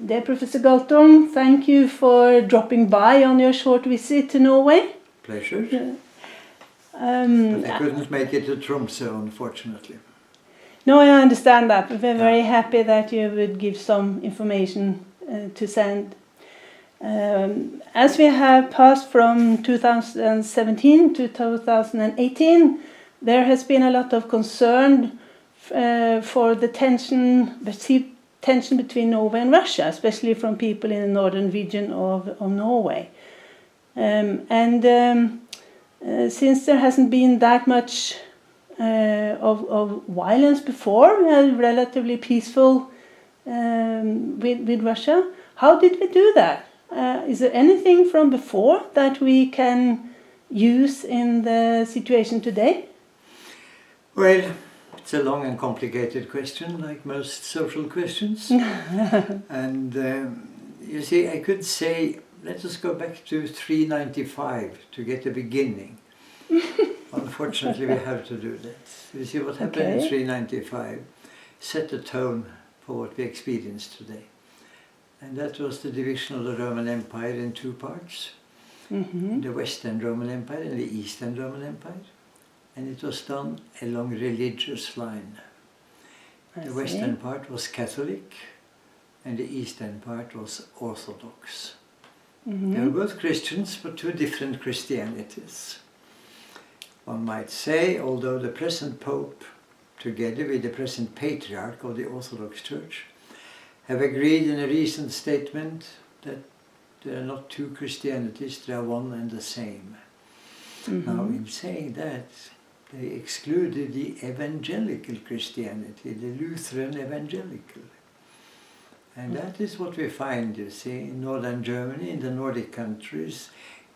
Dear Professor Galtung, thank you for dropping by on your short visit to Norway. Pleasure. But I couldn't make it to Tromsø, unfortunately. No, I understand that, but we're very happy that you would give some information to send. As we have passed from 2017 to 2018, there has been a lot of concern for the perceived tension between Norway and Russia, especially from people in the northern region of Norway. Since there hasn't been that much of violence before, relatively peaceful with Russia, how did we do that? Is there anything from before that we can use in the situation today? Well, it's a long and complicated question, like most social questions. And you see, I could say, let us go back to 395 to get a beginning. Unfortunately, we have to do that. You see, what happened in 395 set the tone for what we experience today. And that was the division of the Roman Empire in two parts. The Western Roman Empire and the Eastern Roman Empire. And it was done along religious line. The Western part was Catholic and the Eastern part was Orthodox. They were both Christians, but two different Christianities. One might say, although the present Pope, together with the present Patriarch of the Orthodox Church, have agreed in a recent statement that there are not two Christianities, there are one and the same. Now, in saying that, they excluded the evangelical Christianity, the Lutheran evangelical. And that is what we find, you see, in northern Germany, in the Nordic countries,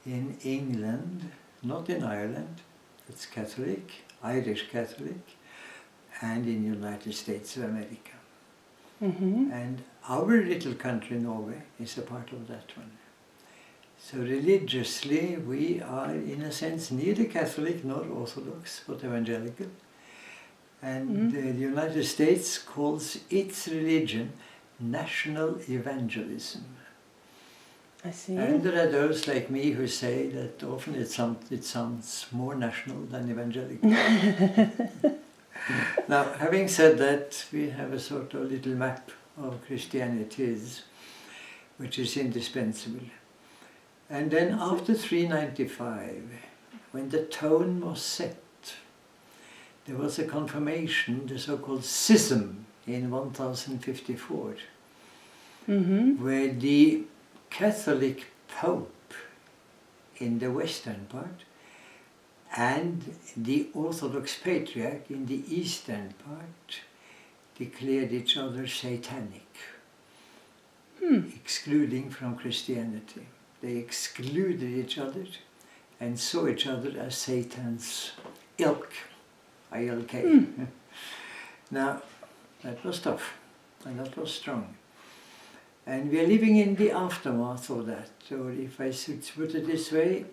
in England, not in Ireland, it's Catholic, Irish Catholic, and in the United States of America. And our little country, Norway, is a part of that one. So religiously, we are, in a sense, neither Catholic nor Orthodox, but evangelical. And the United States calls its religion national evangelism. I see. And there are those like me who say that often it sounds more national than evangelical. Now, having said that, we have a sort of little map of Christianities, which is indispensable. And then after 395, when the tone was set, there was a confirmation, the so-called schism in 1054, where the Catholic Pope in the Western part and the Orthodox Patriarch in the Eastern part declared each other satanic, excluding from Christianity. They excluded each other and saw each other as Satan's ilk, I-L-K. Now, that was tough and that was strong. And we are living in the aftermath of that, or if I should put it this way,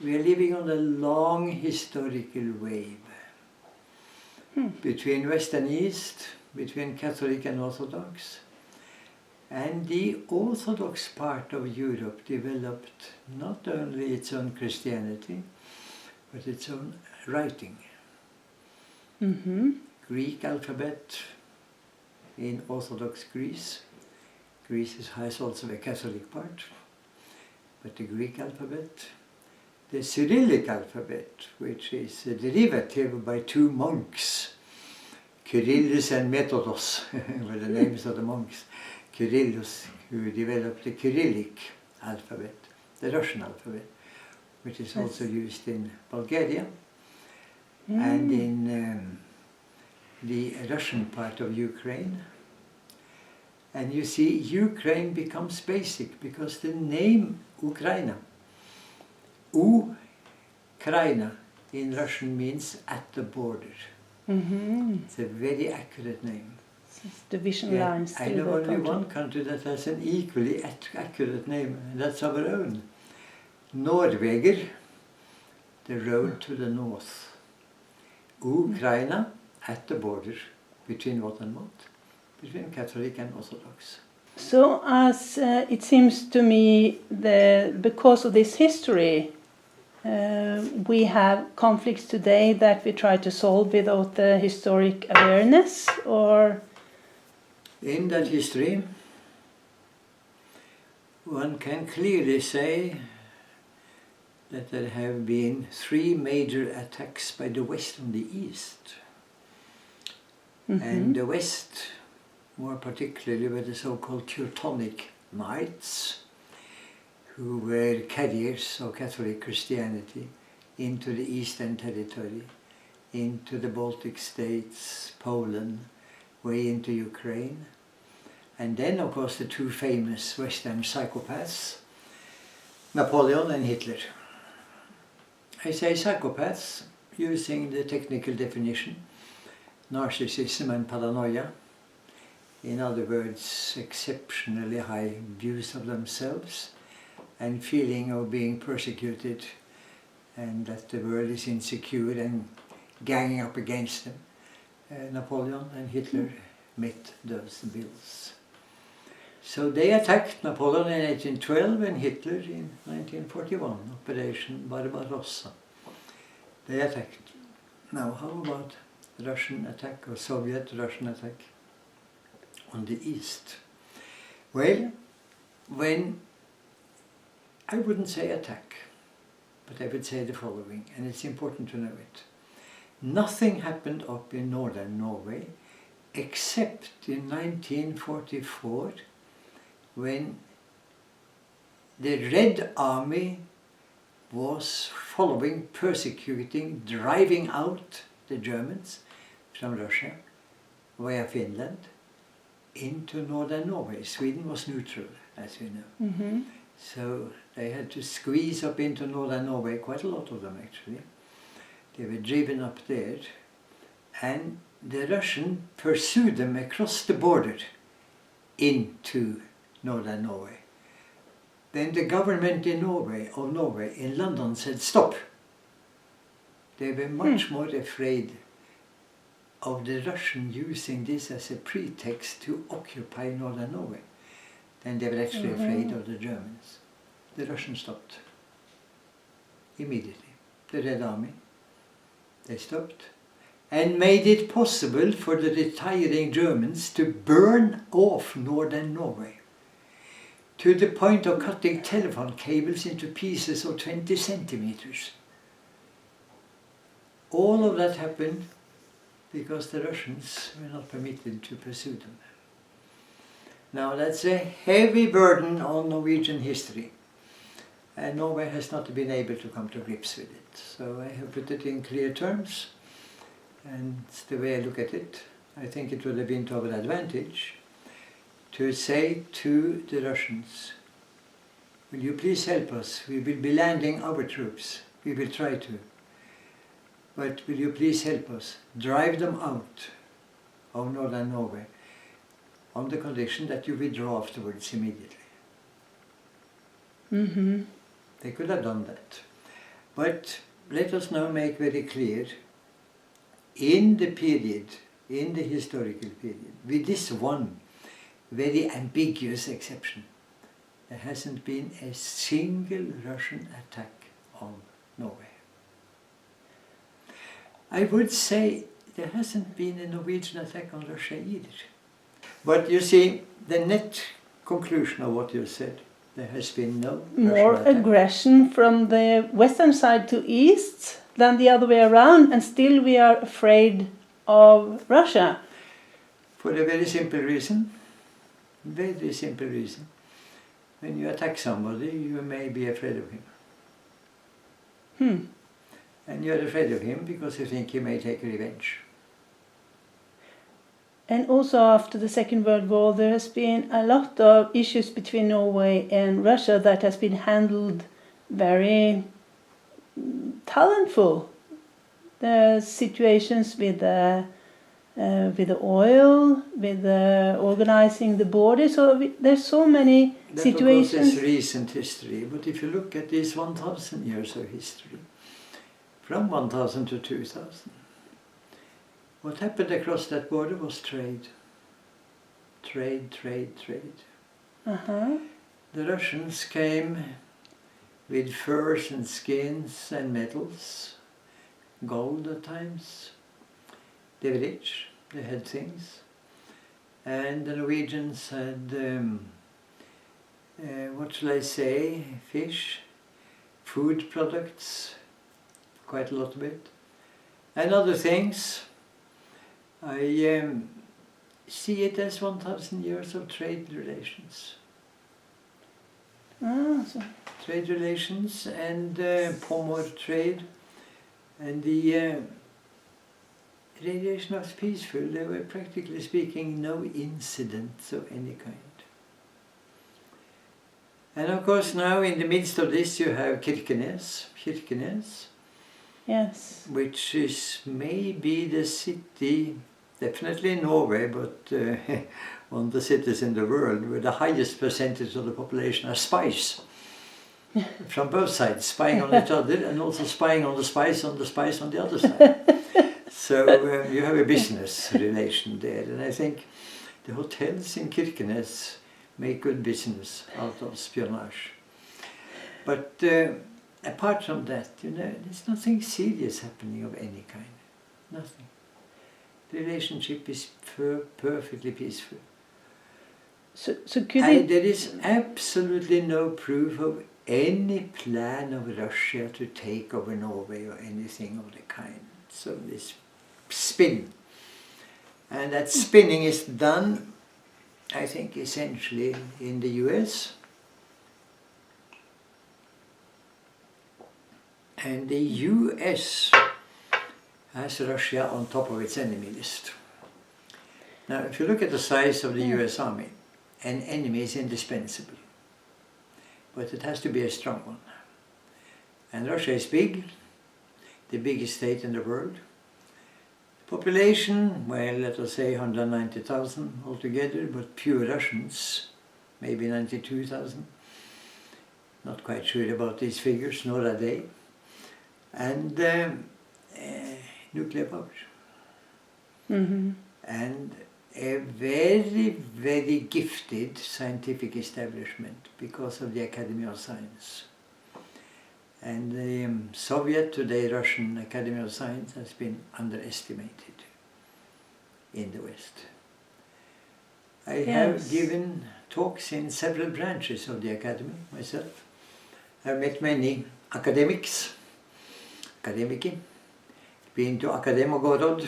we are living on a long historical wave between West and East, between Catholic and Orthodox. And the Orthodox part of Europe developed not only its own Christianity, but its own writing. Greek alphabet in Orthodox Greece. Greece has also a Catholic part, but the Greek alphabet. The Cyrillic alphabet, which is a derivative by two monks, Kyrillus and Methodos, were the names of the monks. Kyrillus, who developed the Cyrillic alphabet, the Russian alphabet, which is also used in Bulgaria and in the Russian part of Ukraine. And you see, Ukraine becomes basic because the name Ukraina, Ukraina in Russian means at the border. It's a very accurate name. It's division lines. I know only one country that has an equally accurate name, and that's our own. Norweger, the road to the north. Ukraina, at the border, between what and what? Between Catholic and Orthodox. So as it seems to me, because of this history, we have conflicts today that we try to solve without the historic awareness, or... In that history, one can clearly say that there have been 3 major attacks by the West on the East. And the West, more particularly with the so-called Teutonic Knights, who were carriers of Catholic Christianity into the Eastern Territory, into the Baltic states, Poland, way into Ukraine. And then, of course, the 2 famous Western psychopaths, Napoleon and Hitler. I say psychopaths using the technical definition, narcissism and paranoia. In other words, exceptionally high views of themselves and feeling of being persecuted and that the world is insecure and ganging up against them. Napoleon and Hitler met those bills. So they attacked Napoleon in 1812 and Hitler in 1941, Operation Barbarossa. They attacked. Now how about Russian attack or Soviet-Russian attack on the East? Well, when I wouldn't say attack, but I would say the following, and it's important to know it. Nothing happened up in northern Norway except in 1944 when the Red Army was following, persecuting, driving out the Germans from Russia via Finland into northern Norway. Sweden was neutral, as you know. So they had to squeeze up into northern Norway, quite a lot of them actually. They were driven up there, and the Russians pursued them across the border into northern Norway. Then the government in Norway, in London, said stop. They were much more afraid of the Russians using this as a pretext to occupy northern Norway than they were actually afraid of the Germans. The Russians stopped immediately. The Red Army, they stopped and made it possible for the retiring Germans to burn off northern Norway to the point of cutting telephone cables into pieces of 20 centimeters. All of that happened because the Russians were not permitted to pursue them. Now that's a heavy burden on Norwegian history, and Norway has not been able to come to grips with it. So I have put it in clear terms, and it's the way I look at it. I think it would have been to our advantage to say to the Russians, will you please help us? We will be landing our troops. We will try to. But will you please help us? Drive them out of northern Norway on the condition that you withdraw afterwards immediately. They could have done that. But let us now make very clear, in the period, in the historical period, with this one very ambiguous exception, there hasn't been a single Russian attack on Norway. I would say there hasn't been a Norwegian attack on Russia either. But you see, the net conclusion of what you said, there has been no more Russian attack. aggression from the western side to east than the other way around, and still we are afraid of Russia. For a very simple reason. Very simple reason. When you attack somebody, you may be afraid of him. And you're afraid of him because you think he may take revenge. And also after the Second World War, there has been a lot of issues between Norway and Russia that has been handled very talentful. The situations with the oil, with organizing the borders. So there's so many situations. That of course is recent history, but if you look at these 1,000 years of history, from 1000 to 2000, what happened across that border was trade. Trade, trade, trade. Uh-huh. The Russians came with furs and skins and metals, gold at times. They were rich, they had things. And the Norwegians had, what shall I say, fish, food products, quite a lot of it, and other things. I see it as 1,000 years of trade relations. Ah, so. Trade relations and pomor trade, and the radiation was peaceful. There were, practically speaking, no incidents of any kind. And of course now in the midst of this you have Kirkenes, Yes. which is maybe the city, definitely in Norway, but one of the cities in the world where the highest percentage of the population are spies. From both sides, spying on each other and also spying on the spies on the other side. So you have a business relation there, and I think the hotels in Kirkenes make good business out of espionage. But apart from that, there's nothing serious happening of any kind. Nothing. The relationship is perfectly peaceful. So could and there is absolutely no proof of any plan of Russia to take over Norway or anything of the kind. So this spin. And that spinning is done, I think, essentially in the US. And the US has Russia on top of its enemy list. Now, if you look at the size of the US Army, an enemy is indispensable. But it has to be a strong one. And Russia is big, the biggest state in the world. Population, well, let us say 190,000 altogether, but pure Russians, maybe 92,000. Not quite sure about these figures, nor are they. And nuclear power. Mm-hmm. And a very, very gifted scientific establishment because of the Academy of Science. And the Soviet, today Russian Academy of Science has been underestimated in the West. I have given talks in several branches of the Academy myself. I've met many academics, akademiki, been to Akademogorod,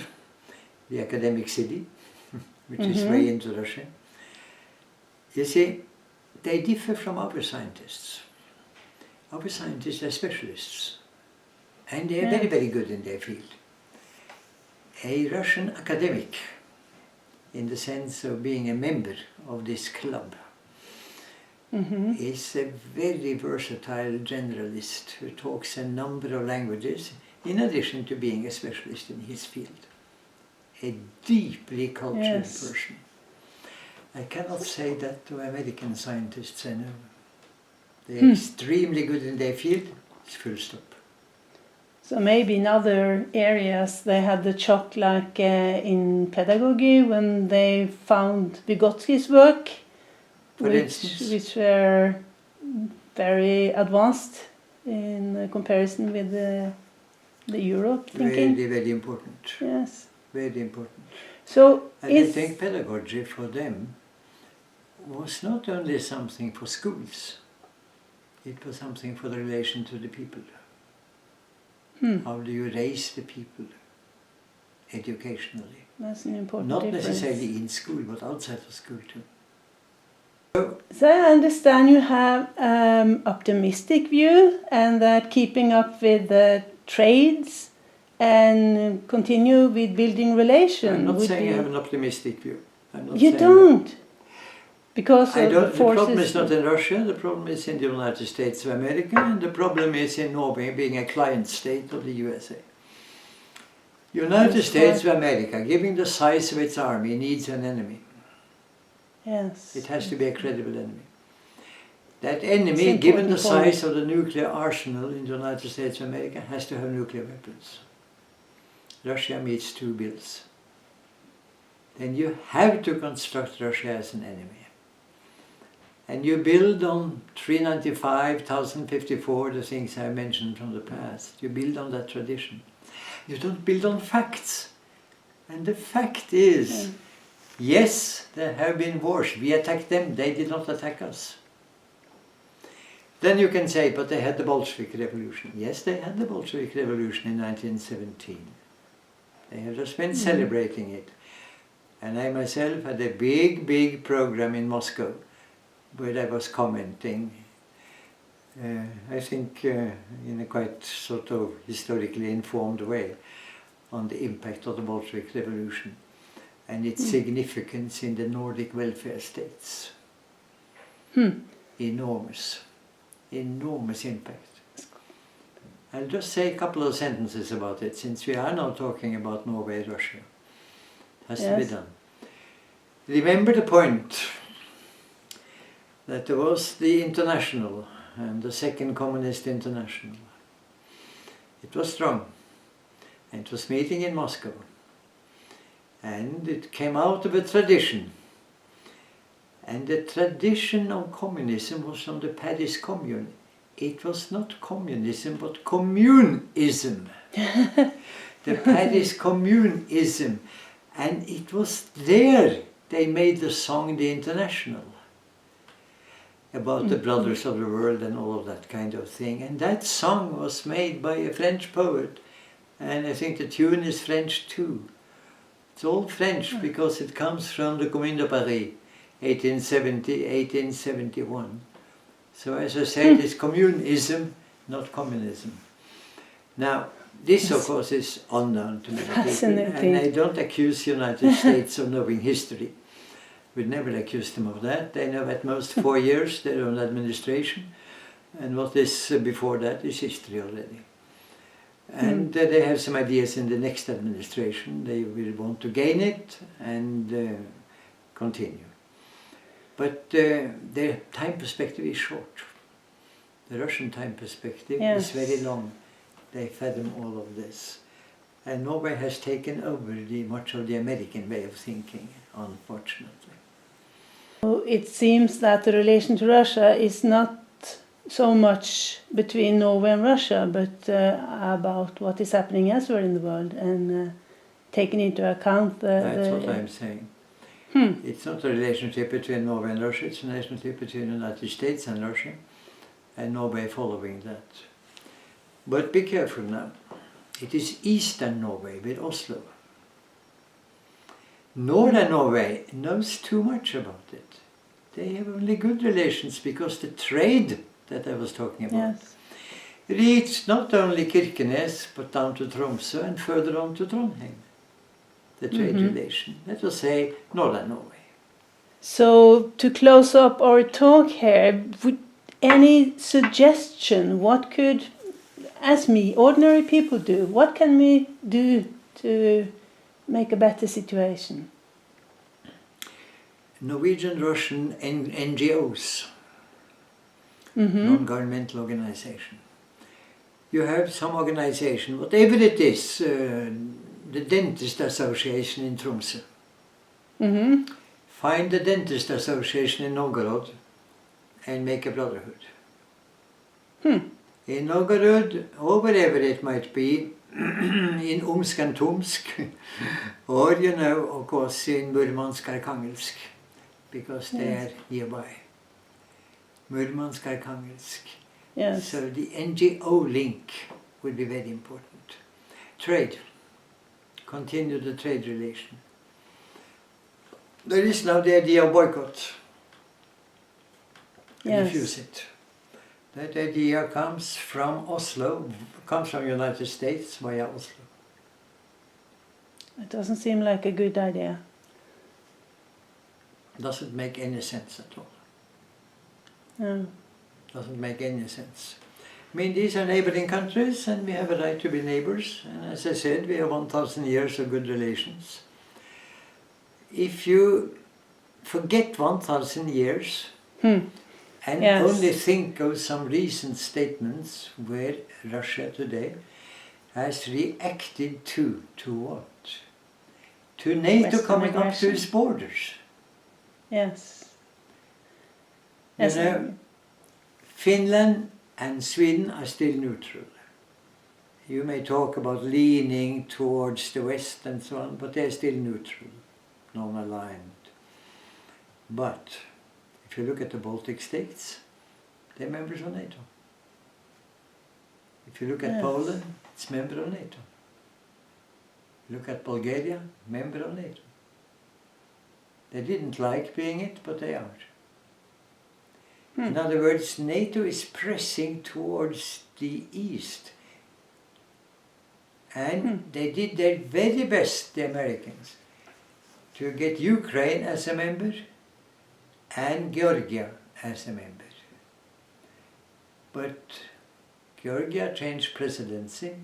the academic city, which is way into Russia. You see, they differ from our scientists. Our scientists are specialists, and they are very, very good in their field. A Russian academic, in the sense of being a member of this club, is a very versatile generalist who talks a number of languages, in addition to being a specialist in his field. A deeply cultured person. I cannot say that to American scientists I know. They're extremely good in their field, it's full stop. So maybe in other areas they had the shock, like in pedagogy, when they found Vygotsky's work, which were very advanced in comparison with the Europe thinking. Very, very important. Yes. Very important. So and I think pedagogy for them was not only something for schools, it was something for the relation to the people. How do you raise the people educationally? That's an important Not difference. necessarily in school, but outside of school too. So I understand you have optimistic view, and that keeping up with the trades and continue with building relations. I'm not saying I have an optimistic view. You don't? Because the problem is not in Russia, the problem is in the United States of America, and the problem is in Norway being a client state of the USA. United States of America, given the size of its army, needs an enemy. Yes. It has to be a credible enemy. That enemy, given the size of the nuclear arsenal in the United States of America, has to have nuclear weapons. Russia meets two bills. Then you have to construct Russia as an enemy. And you build on 395, 1054, the things I mentioned from the past. You build on that tradition. You don't build on facts. And the fact is, yes, there have been wars. We attacked them. They did not attack us. Then you can say, but they had the Bolshevik Revolution. Yes, they had the Bolshevik Revolution in 1917. They have just been celebrating it. And I myself had a big, big program in Moscow where I was commenting, I think in a quite sort of historically informed way, on the impact of the Bolshevik Revolution and its significance in the Nordic welfare states. Enormous, enormous impact. I'll just say a couple of sentences about it, since we are now talking about Norway, Russia. It has to be done. Remember the point that there was the International and the Second Communist International. It was strong, and it was meeting in Moscow. And it came out of a tradition. And the tradition of communism was from the Paris Commune. It was not communism, but communism. The Paris Communism. And it was there they made the song The International, about the brothers of the world and all of that kind of thing. And that song was made by a French poet, and I think the tune is French too. It's all French because it comes from the Commune de Paris, 1870, 1871. So as I said, it's communism, not communism. Now, this of course is unknown to many people, and I don't accuse the United States of knowing history. We'd never accuse them of that. They know at most 4 years their own administration, and what is before that is history already. And they have some ideas in the next administration. They will want to gain it and continue. But their time perspective is short. The Russian time perspective is very long. They fathom all of this. And Norway has taken over much of the American way of thinking, unfortunately. It seems that the relation to Russia is not so much between Norway and Russia, but about what is happening elsewhere in the world, and taking into account That's what I'm saying. It's not a relationship between Norway and Russia, it's a relationship between the United States and Russia, and Norway following that. But be careful now. It is Eastern Norway with Oslo. Northern Norway knows too much about it. They have only good relations because the trade that I was talking about reached not only Kirkenes but down to Tromsø and further on to Trondheim. The trade relation, let us say Northern Norway. So to close up our talk here, any suggestion? What could, as me, ordinary people do? What can we do to make a better situation? Norwegian-Russian NGOs, non-governmental organization. You have some organization, whatever it is, the Dentist Association in Tromsø. Find the Dentist Association in Novgorod and make a brotherhood. In Novgorod, or wherever it might be, in Omsk and Tomsk, or you know, of course, in Murmansk, Arkhangelsk, because they are nearby. Murmansk, Arkhangelsk. So the NGO link would be very important. Trade. Continue the trade relation. There is now the idea of boycott. Refuse it. That idea comes from Oslo, comes from the United States via Oslo. It doesn't seem like a good idea. Doesn't make any sense at all. No. Doesn't make any sense. I mean, these are neighboring countries and we have a right to be neighbors. And as I said, we have 1,000 years of good relations. If you forget 1,000 years and only think of some recent statements where Russia today has reacted to what? To NATO Western coming aggression. Up to its borders. Yes. Yes, You know, Finland and Sweden are still neutral. You may talk about leaning towards the West and so on, but they're still neutral, non-aligned. But if you look at the Baltic states, they're members of NATO. If you look at Poland, it's member of NATO. Look at Bulgaria, member of NATO. They didn't like being it, but they are. In other words, NATO is pressing towards the east. And they did their very best, the Americans, to get Ukraine as a member and Georgia as a member. But Georgia changed presidency,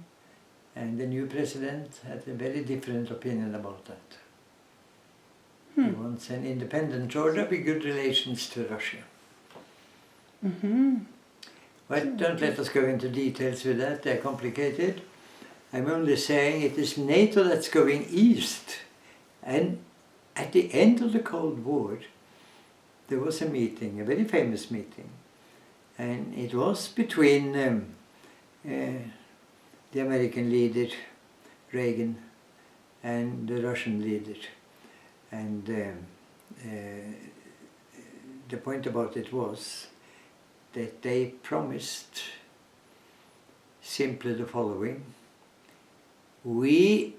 and the new president had a very different opinion about that. He wants an independent Georgia with good relations to Russia. But don't let us go into details with that, they're complicated. I'm only saying it is NATO that's going east. And at the end of the Cold War, there was a meeting, a very famous meeting. And it was between the American leader, Reagan, and the Russian leader. And the point about it was that they promised simply the following. We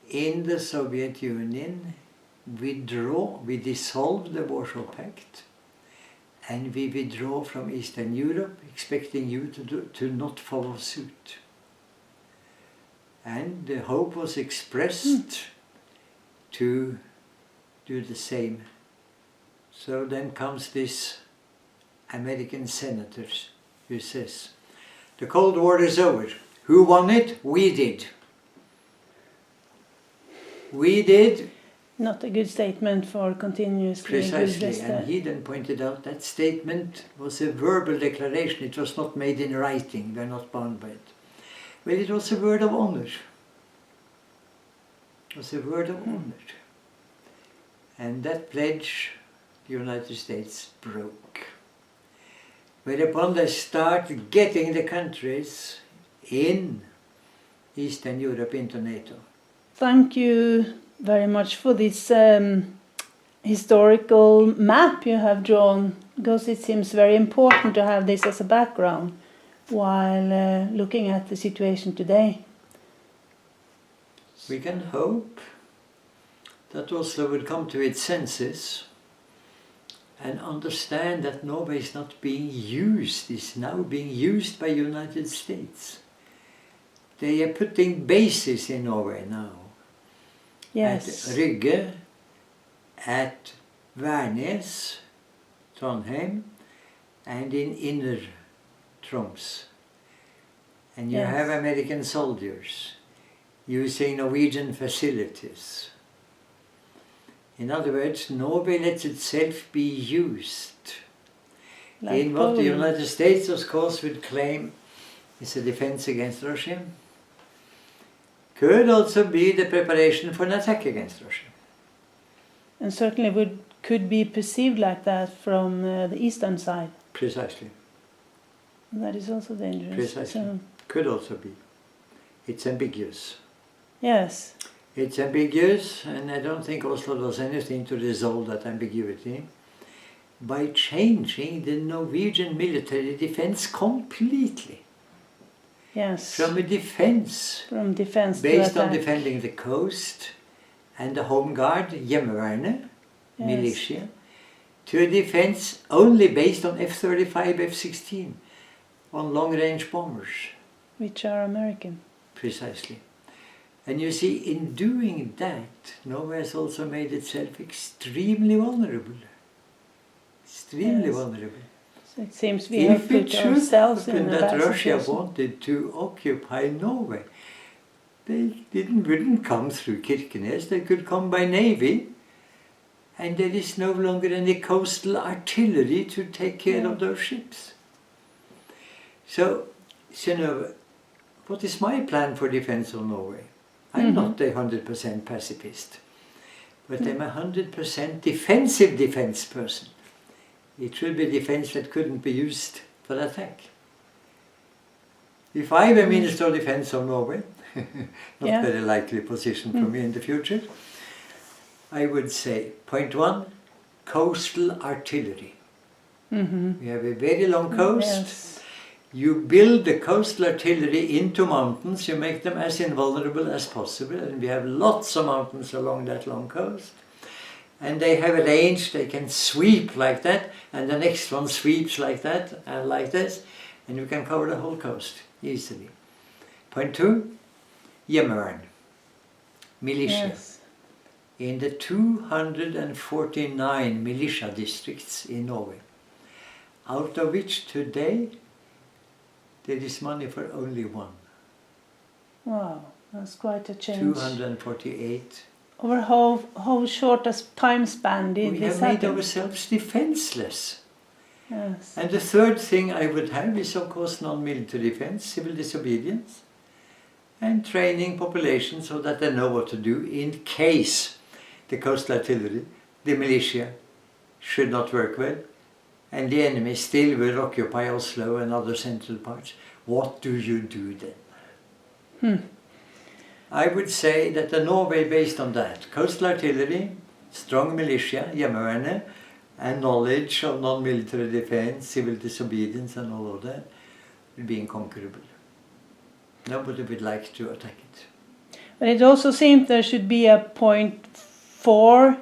in the Soviet Union withdraw, we dissolve the Warsaw Pact, and we withdraw from Eastern Europe, expecting you to not follow suit. And the hope was expressed to do the same. So then comes this American senator who says, the Cold War is over. Who won it? We did. We did. Not a good statement for continuously. Precisely, and he then pointed out that statement was a verbal declaration. It was not made in writing. We are not bound by it. Well, it was a word of honor. It was a word of honor. And that pledge the United States broke. Whereupon they start getting the countries in Eastern Europe into NATO. Thank you very much for this historical map you have drawn, because it seems very important to have this as a background while looking at the situation today. We can hope that Oslo would come to its senses and understand that Norway is not being used, is now being used by the United States. They are putting bases in Norway now. Yes. At Rygge, at Værnes, Trondheim, and in Inner Troms. And you have American soldiers using Norwegian facilities. In other words, Norway lets itself be used like in what the United States, of course, would claim is a defense against Russia. Could also be the preparation for an attack against Russia. And certainly could be perceived like that from the eastern side. Precisely. That is also dangerous. Precisely. So. Could also be. It's ambiguous. Yes. It's ambiguous, and I don't think Oslo does anything to resolve that ambiguity by changing the Norwegian military defense completely. Yes. From a defense, based on defending the coast and the home guard, Hjemmeværnet, militia, to a defense only based on F-35, F-16, on long-range bombers. Which are American. Precisely. And you see, in doing that, Norway has also made itself extremely vulnerable. Extremely vulnerable. So it seems we have put ourselves in a bad situation. That Russia wanted to occupy Norway, they wouldn't come through Kirkenes, they could come by navy, and there is no longer any coastal artillery to take care of those ships. So, Synøve, what is my plan for defense of Norway? I'm not a 100% pacifist, but I'm a 100% defensive defense person. It should be defense that couldn't be used for attack. If I were Minister of Defense of Norway, not very likely position for me in the future, I would say, point one, coastal artillery. We have a very long coast. Yes. You build the coastal artillery into mountains, you make them as invulnerable as possible, and we have lots of mountains along that long coast. And they have a range, they can sweep like that, and the next one sweeps like that, and like this, and you can cover the whole coast easily. Point two, Hjemmevern, militia. Yes. In the 249 militia districts in Norway, out of which today there is money for only one. Wow, that's quite a change. 248. Over how short a time span did We this have made happen? ourselves defenseless. Yes. And the third thing I would have is, of course, non-military defense, civil disobedience, and training population so that they know what to do in case the coastal artillery, the militia, should not work well, and the enemy still will occupy Oslo and other central parts. What do you do then? I would say that the Norway based on that, coastal artillery, strong militia, Hjemmevern, and knowledge of non-military defense, civil disobedience and all of that, will be inconquerable. Nobody would like to attack it. But it also seems there should be a point 4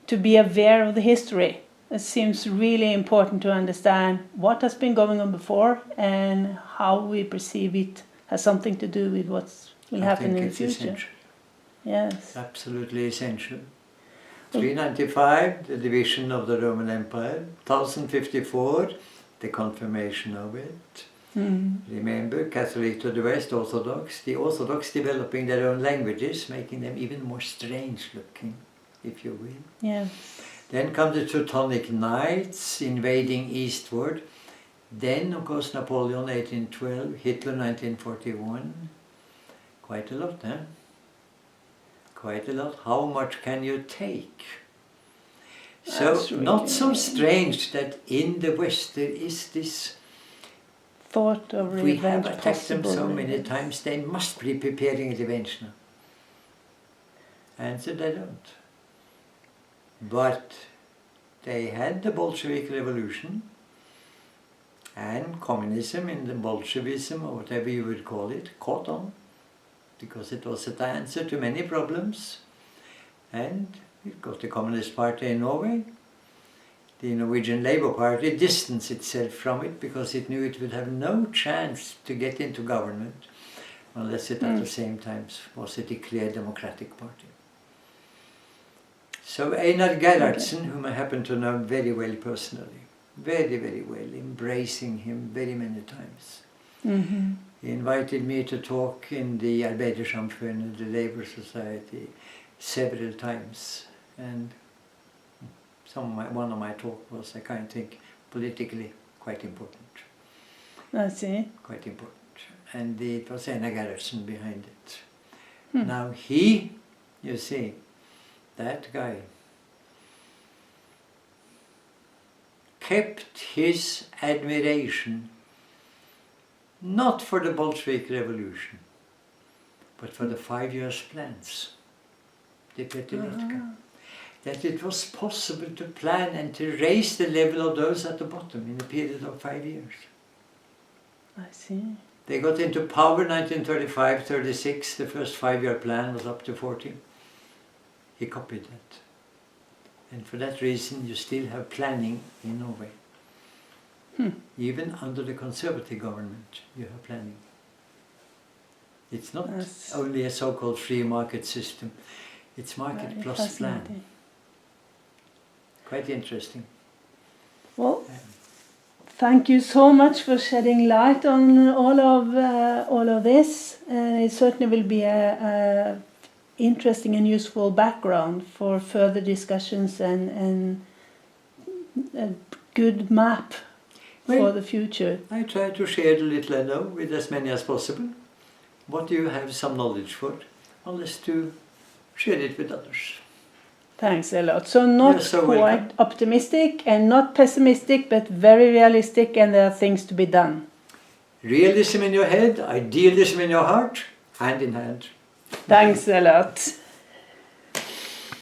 to be aware of the history. It seems really important to understand what has been going on before and how we perceive it has something to do with what will happen in the future. Essential. Yes. Absolutely essential. 395, the division of the Roman Empire. 1054, the confirmation of it. Remember, Catholic to the West, Orthodox. The Orthodox developing their own languages, making them even more strange looking, if you will. Yeah. Then come the Teutonic Knights invading eastward. Then, of course, Napoleon 1812, Hitler 1941. Quite a lot, eh? Quite a lot. How much can you take? So, That's really not so strange that in the West there is this Thought of we revenge have attacked them possible. so many times, they must be preparing revenge now. Answer, they don't. But they had the Bolshevik Revolution and communism in the Bolshevism, or whatever you would call it, caught on, because it was the answer to many problems. And we've got the Communist Party in Norway. The Norwegian Labour Party distanced itself from it because it knew it would have no chance to get into government unless it at the same time was a declared democratic party. So Einar Gerhardsen, whom I happen to know very well personally, very, very well, embracing him very many times. He invited me to talk in the Arbeidersamfunnet, the Labour Society, several times. And one of my talk was, I kind of think, politically quite important. I see. Quite important. And it was Einar Gerhardsen behind it. Now he, you see, that guy, kept his admiration not for the Bolshevik Revolution, but for the 5 years plans, the Petiletka. That it was possible to plan and to raise the level of those at the bottom in a period of 5 years. I see. They got into power 1935-36, the first 5-year plan was up to 40. He copied that. And for that reason you still have planning in Norway. Even under the conservative government you have planning. It's not only a so-called free market system, it's market plus plan. Quite interesting. Well, thank you so much for shedding light on all of this. It certainly will be a interesting and useful background for further discussions and a good map for the future. I try to share the little I know with as many as possible. What do you have some knowledge for? Unless to share it with others. Thanks a lot. So not You're so quite welcome. optimistic and not pessimistic, but very realistic, and there are things to be done. Realism in your head, idealism in your heart, hand in hand. Thanks a lot.